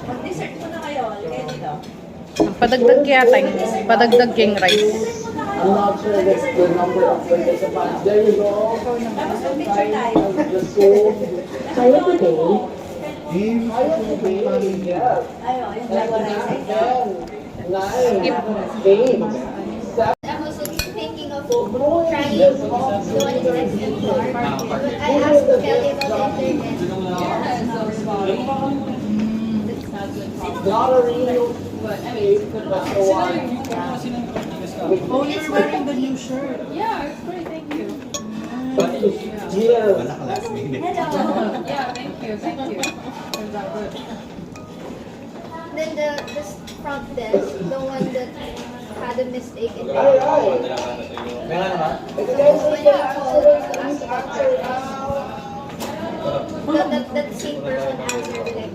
Mag-dessert muna kayo. Lagay dito. Padagdag kaya tayo. Padagdag king rice. I'm not sure that's the number of participants. There you go. Tapos mag-picture tayo. The school. Kaya today, Yes. Ayun, yung And live rice. 10, 9, 8. I'm also thinking of trying the one in XMR. But I asked Kelly about the internet. Not a real shape, but the one. Oh, you're wearing the new shirt. Yeah, it's great, thank you. Yes. Hello. Yeah, thank you, thank you. Turns out good. Then the front desk, the one that had a mistake in All it. right. So when you called to ask about service, that same person answered like,